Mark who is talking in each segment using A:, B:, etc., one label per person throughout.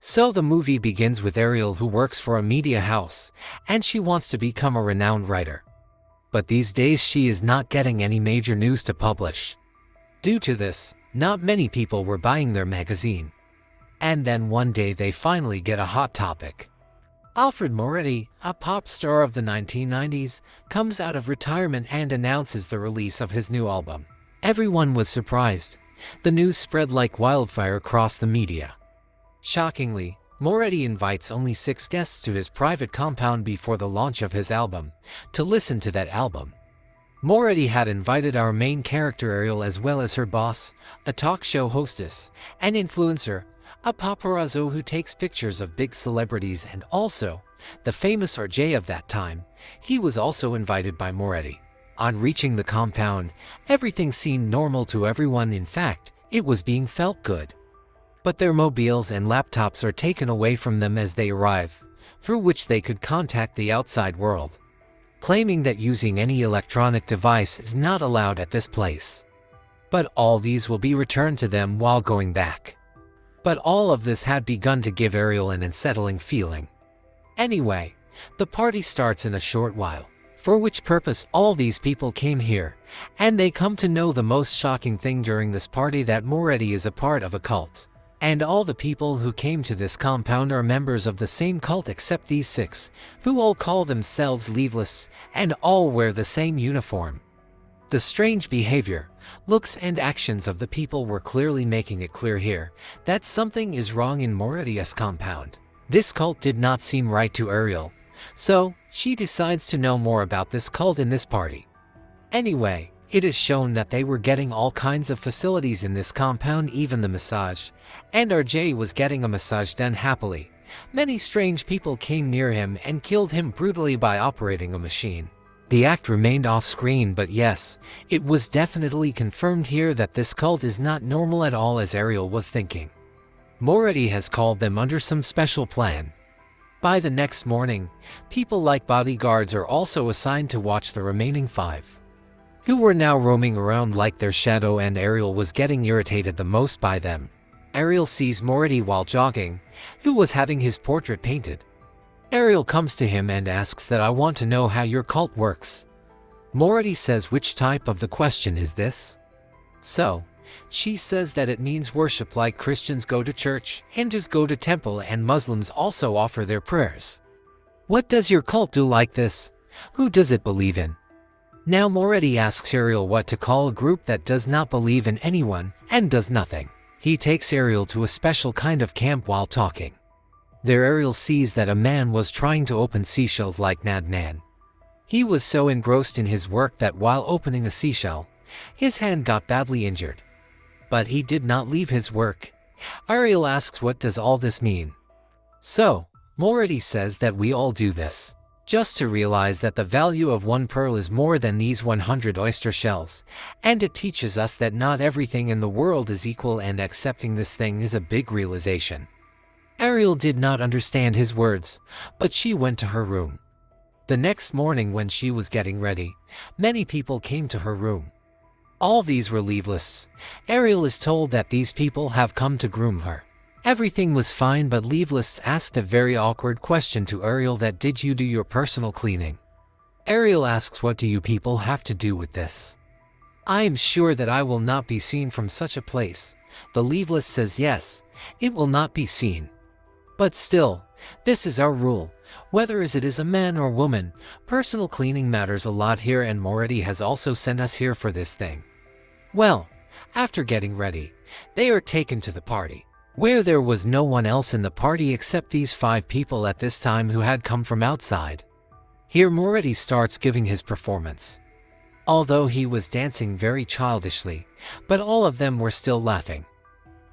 A: So the movie begins with Ariel, who works for a media house, and she wants to become a renowned writer. But these days she is not getting any major news to publish. Due to this, not many people were buying their magazine. And then one day they finally get a hot topic. Alfred Moretti, a pop star of the 1990s, comes out of retirement and announces the release of his new album. Everyone was surprised. The news spread like wildfire across the media. Shockingly, Moretti invites only 6 guests to his private compound before the launch of his album, to listen to that album. Moretti had invited our main character Ariel, as well as her boss, a talk show hostess, an influencer, a paparazzo who takes pictures of big celebrities, and also the famous RJ of that time. He was also invited by Moretti. On reaching the compound, everything seemed normal to everyone. In fact, it was being felt good. But their mobiles and laptops are taken away from them as they arrive, through which they could contact the outside world, claiming that using any electronic device is not allowed at this place. But all these will be returned to them while going back. But all of this had begun to give Ariel an unsettling feeling. Anyway, the party starts in a short while, for which purpose all these people came here, and they come to know the most shocking thing during this party, that Moretti is a part of a cult. And all the people who came to this compound are members of the same cult except these 6, who all call themselves Loyalists, and all wear the same uniform. The strange behavior, looks and actions of the people were clearly making it clear here that something is wrong in Moretti's compound. This cult did not seem right to Ariel, so she decides to know more about this cult in this party. Anyway, it is shown that they were getting all kinds of facilities in this compound, even the massage, and RJ was getting a massage done happily. Many strange people came near him and killed him brutally by operating a machine. The act remained off-screen, but yes, it was definitely confirmed here that this cult is not normal at all, as Ariel was thinking. Moretti has called them under some special plan. By the next morning, people like bodyguards are also assigned to watch the remaining 5, who were now roaming around like their shadow, and Ariel was getting irritated the most by them. Ariel sees Moretti while jogging, who was having his portrait painted. Ariel comes to him and asks that, "I want to know how your cult works." Moretti says, "Which type of the question is this?" So, she says that it means worship, like Christians go to church, Hindus go to temple, and Muslims also offer their prayers. "What does your cult do like this? Who does it believe in?" Now Moretti asks Ariel what to call a group that does not believe in anyone and does nothing. He takes Ariel to a special kind of camp while talking. There Ariel sees that a man was trying to open seashells like Nadnan. He was so engrossed in his work that while opening a seashell, his hand got badly injured. But he did not leave his work. Ariel asks, "What does all this mean?" So, Moretti says that we all do this, just to realize that the value of one pearl is more than these 100 oyster shells, and it teaches us that not everything in the world is equal, and accepting this thing is a big realization. Ariel did not understand his words, but she went to her room. The next morning when she was getting ready, many people came to her room. All these were Loyalists. Ariel is told that these people have come to groom her. Everything was fine, but Loyalists asked a very awkward question to Ariel, that, "Did you do your personal cleaning?" Ariel asks, "What do you people have to do with this? I am sure that I will not be seen from such a place." The Loyalist says, "Yes, it will not be seen. But still, this is our rule. Whether it is a man or woman, personal cleaning matters a lot here, and Moretti has also sent us here for this thing." Well, after getting ready, they are taken to the party, where there was no one else in the party except these 5 people at this time who had come from outside. Here Moretti starts giving his performance. Although he was dancing very childishly, but all of them were still laughing.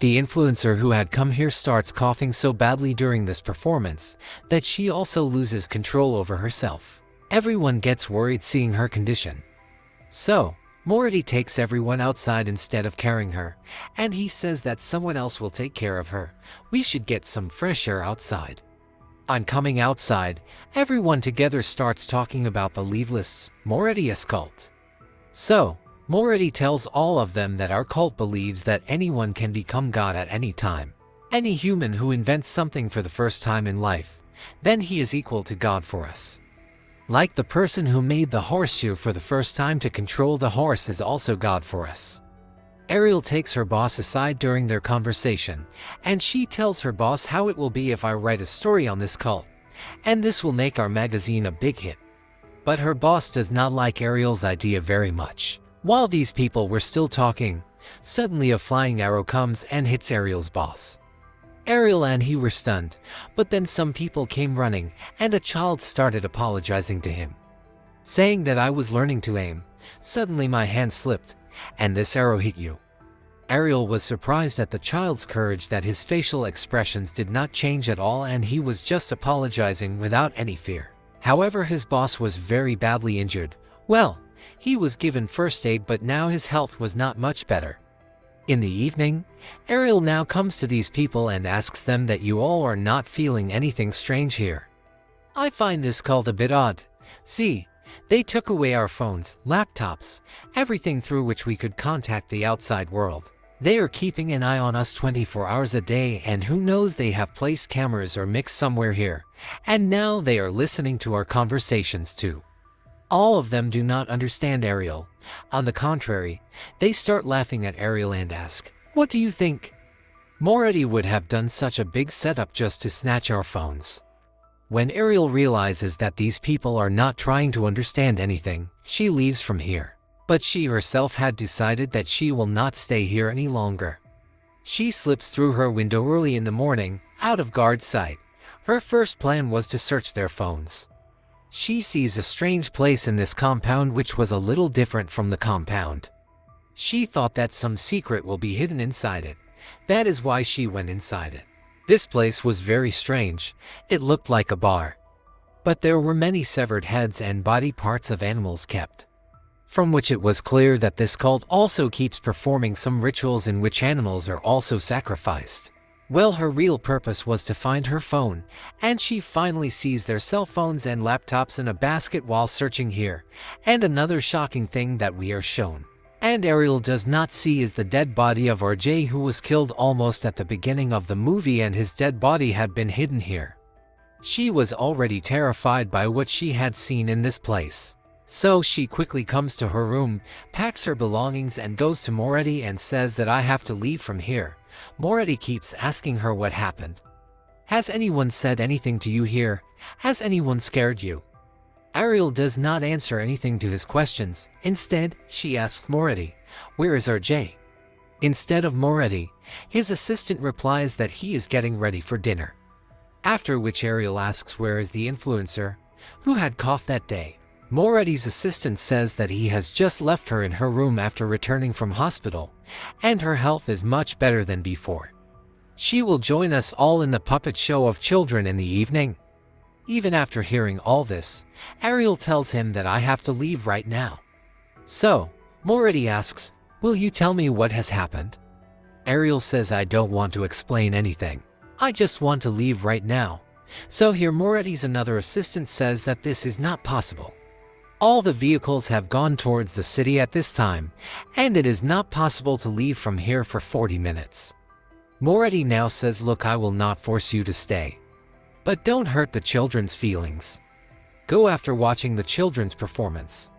A: The influencer who had come here starts coughing so badly during this performance that she also loses control over herself. Everyone gets worried seeing her condition. So, Moretti takes everyone outside instead of carrying her, and he says that someone else will take care of her. We should get some fresh air outside. On coming outside, everyone together starts talking about the Loyalists, Moretti's cult. So, Moretti tells all of them that our cult believes that anyone can become God at any time. Any human who invents something for the first time in life, then he is equal to God for us. Like the person who made the horseshoe for the first time to control the horse is also God for us. Ariel takes her boss aside during their conversation, and she tells her boss how it will be if I write a story on this cult, and this will make our magazine a big hit. But her boss does not like Ariel's idea very much. While these people were still talking, suddenly a flying arrow comes and hits Ariel's boss. Ariel and he were stunned, but then some people came running, and a child started apologizing to him, saying that I was learning to aim. Suddenly my hand slipped, and this arrow hit you. Ariel was surprised at the child's courage, that his facial expressions did not change at all and he was just apologizing without any fear. However, his boss was very badly injured. Well, he was given first aid, but now his health was not much better. In the evening, Ariel now comes to these people and asks them that you all are not feeling anything strange here. I find this cult a bit odd. See, they took away our phones, laptops, everything through which we could contact the outside world. They are keeping an eye on us 24 hours a day, and who knows, they have placed cameras or mixed somewhere here. And now they are listening to our conversations too. All of them do not understand Ariel. On the contrary, they start laughing at Ariel and ask, "What do you think? Morty would have done such a big setup just to snatch our phones." When Ariel realizes that these people are not trying to understand anything, she leaves from here. But she herself had decided that she will not stay here any longer. She slips through her window early in the morning, out of guard sight. Her first plan was to search their phones. She sees a strange place in this compound which was a little different from the compound. She thought that some secret will be hidden inside it. That is why she went inside it. This place was very strange. It looked like a bar. But there were many severed heads and body parts of animals kept, from which it was clear that this cult also keeps performing some rituals in which animals are also sacrificed. Well, her real purpose was to find her phone, and she finally sees their cell phones and laptops in a basket while searching here. And another shocking thing that we are shown, and Ariel does not see, is the dead body of RJ, who was killed almost at the beginning of the movie, and his dead body had been hidden here. She was already terrified by what she had seen in this place. So she quickly comes to her room, packs her belongings and goes to Morty and says that I have to leave from here. Morty keeps asking her what happened. Has anyone said anything to you here? Has anyone scared you? Ariel does not answer anything to his questions. Instead, she asks Morty, "Where is RJ?" Instead of Morty, his assistant replies that he is getting ready for dinner. After which Ariel asks where is the influencer who had coughed that day. Morty's assistant says that he has just left her in her room after returning from hospital, and her health is much better than before. She will join us all in the puppet show of children in the evening. Even after hearing all this, Ariel tells him that I have to leave right now. So, Morty asks, "Will you tell me what has happened?" Ariel says, "I don't want to explain anything. I just want to leave right now." So here Morty's another assistant says that this is not possible. All the vehicles have gone towards the city at this time, and it is not possible to leave from here for 40 minutes. Morty now says, "Look, I will not force you to stay. But don't hurt the children's feelings. Go after watching the children's performance."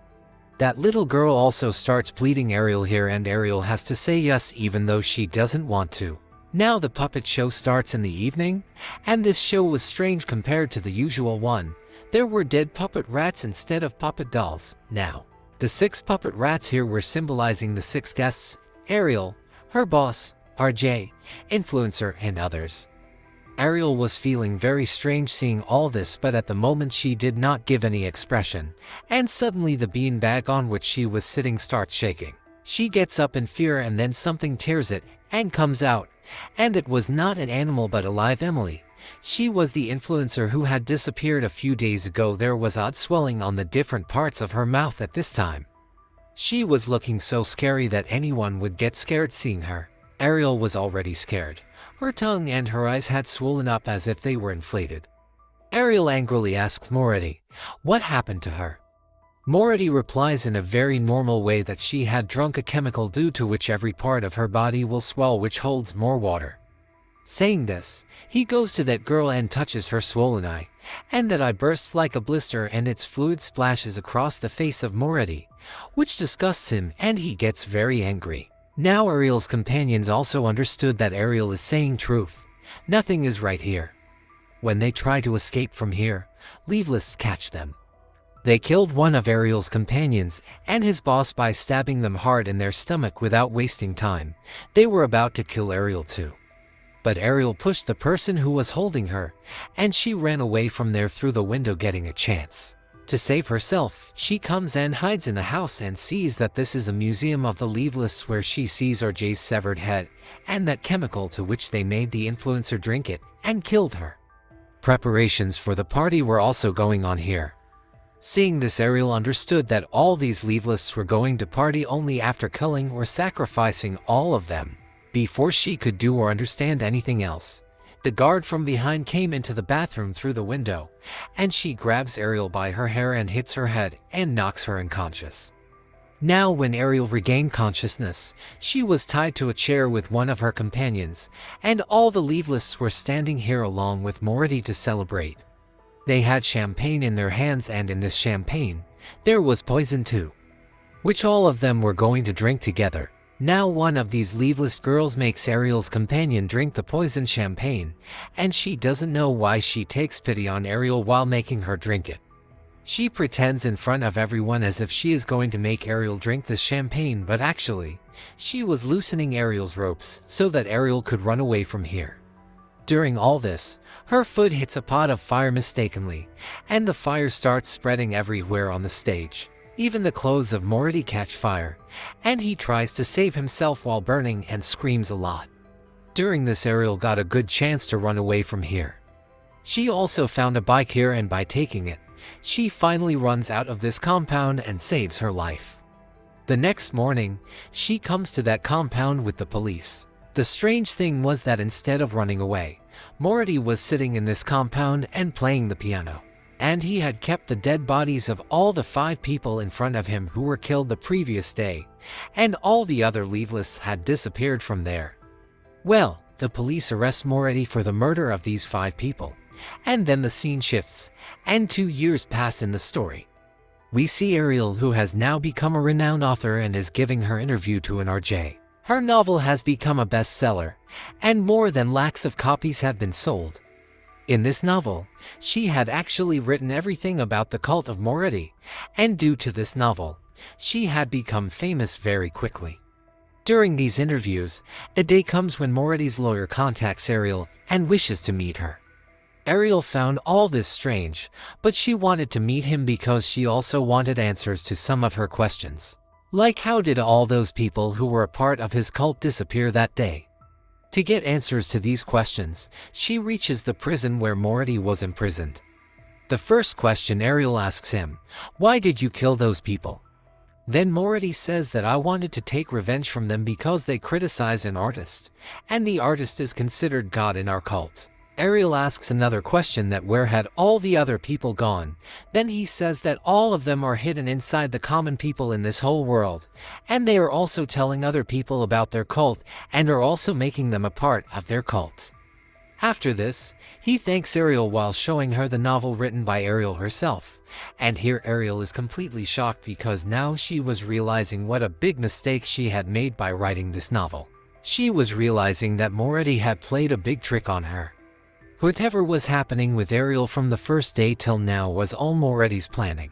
A: That little girl also starts pleading Ariel here, and Ariel has to say yes even though she doesn't want to. Now the puppet show starts in the evening, and this show was strange compared to the usual one. There were dead puppet rats instead of puppet dolls. Now, the 6 puppet rats here were symbolizing the 6 guests: Ariel, her boss, RJ, influencer, and others. Ariel was feeling very strange seeing all this, but at the moment she did not give any expression, and suddenly the beanbag on which she was sitting starts shaking. She gets up in fear, and then something tears it and comes out, and it was not an animal but a live Emily. She was the influencer who had disappeared a few days ago. There was odd swelling on the different parts of her mouth at this time. She was looking so scary that anyone would get scared seeing her. Ariel was already scared. Her tongue and her eyes had swollen up as if they were inflated. Ariel angrily asks Morty, what happened to her? Morty replies in a very normal way that she had drunk a chemical due to which every part of her body will swell, which holds more water. Saying this, he goes to that girl and touches her swollen eye, and that eye bursts like a blister and its fluid splashes across the face of Morty, which disgusts him and he gets very angry. Now Ariel's companions also understood that Ariel is saying truth. Nothing is right here. When they try to escape from here, Loyalists catch them. They killed one of Ariel's companions and his boss by stabbing them hard in their stomach without wasting time. They were about to kill Ariel too. But Ariel pushed the person who was holding her, and she ran away from there through the window, getting a chance. To save herself, she comes and hides in a house and sees that this is a museum of the Loyalists, where she sees RJ's severed head and that chemical to which they made the influencer drink it and killed her. Preparations for the party were also going on here. Seeing this, Ariel understood that all these Loyalists were going to party only after killing or sacrificing all of them. Before she could do or understand anything else, the guard from behind came into the bathroom through the window, and she grabs Ariel by her hair and hits her head and knocks her unconscious. Now when Ariel regained consciousness, she was tied to a chair with one of her companions, and all the Loyalists were standing here along with Morty to celebrate. They had champagne in their hands, and in this champagne, there was poison too, which all of them were going to drink together. Now one of these Loyalist girls makes Ariel's companion drink the poison champagne, and she doesn't know why she takes pity on Ariel while making her drink it. She pretends in front of everyone as if she is going to make Ariel drink this champagne, but actually, she was loosening Ariel's ropes so that Ariel could run away from here. During all this, her foot hits a pot of fire mistakenly, and the fire starts spreading everywhere on the stage. Even the clothes of Morty catch fire, and he tries to save himself while burning and screams a lot. During this, Ariel got a good chance to run away from here. She also found a bike here, and by taking it, she finally runs out of this compound and saves her life. The next morning, she comes to that compound with the police. The strange thing was that instead of running away, Morty was sitting in this compound and playing the piano. And he had kept the dead bodies of all the 5 people in front of him who were killed the previous day, and all the other Loyalists had disappeared from there. Well, the police arrest Morty for the murder of these 5 people, and then the scene shifts, and 2 years pass in the story. We see Ariel, who has now become a renowned author and is giving her interview to an RJ. Her novel has become a bestseller, and more than lakhs of copies have been sold. In this novel, she had actually written everything about the cult of Morty, and due to this novel, she had become famous very quickly. During these interviews, a day comes when Morty's lawyer contacts Ariel and wishes to meet her. Ariel found all this strange, but she wanted to meet him because she also wanted answers to some of her questions. Like, how did all those people who were a part of his cult disappear that day? To get answers to these questions, she reaches the prison where Morty was imprisoned. The first question Ariel asks him, "Why did you kill those people?" Then Morty says that I wanted to take revenge from them because they criticize an artist, and the artist is considered God in our cult. Ariel asks another question, that where had all the other people gone? Then he says that all of them are hidden inside the common people in this whole world, and they are also telling other people about their cult and are also making them a part of their cult. After this, he thanks Ariel while showing her the novel written by Ariel herself, and here Ariel is completely shocked because now she was realizing what a big mistake she had made by writing this novel. She was realizing that Morty had played a big trick on her. Whatever was happening with Ariel from the first day till now was all Morty's planning.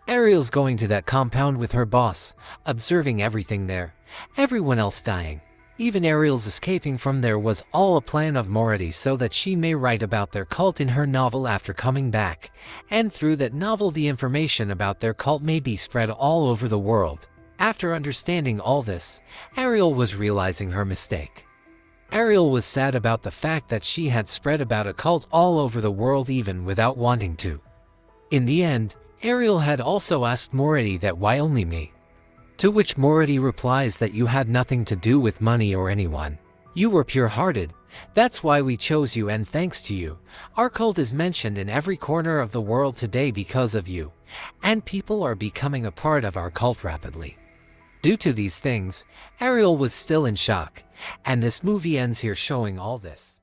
A: Ariel's going to that compound with her boss, observing everything there, everyone else dying. Even Ariel's escaping from there was all a plan of Morty so that she may write about their cult in her novel after coming back, and through that novel the information about their cult may be spread all over the world. After understanding all this, Ariel was realizing her mistake. Ariel was sad about the fact that she had spread about a cult all over the world even without wanting to. In the end, Ariel had also asked Morty that why only me? To which Morty replies that you had nothing to do with money or anyone. You were pure-hearted, that's why we chose you, and thanks to you, our cult is mentioned in every corner of the world today because of you, and people are becoming a part of our cult rapidly. Due to these things, Ariel was still in shock, and this movie ends here showing all this.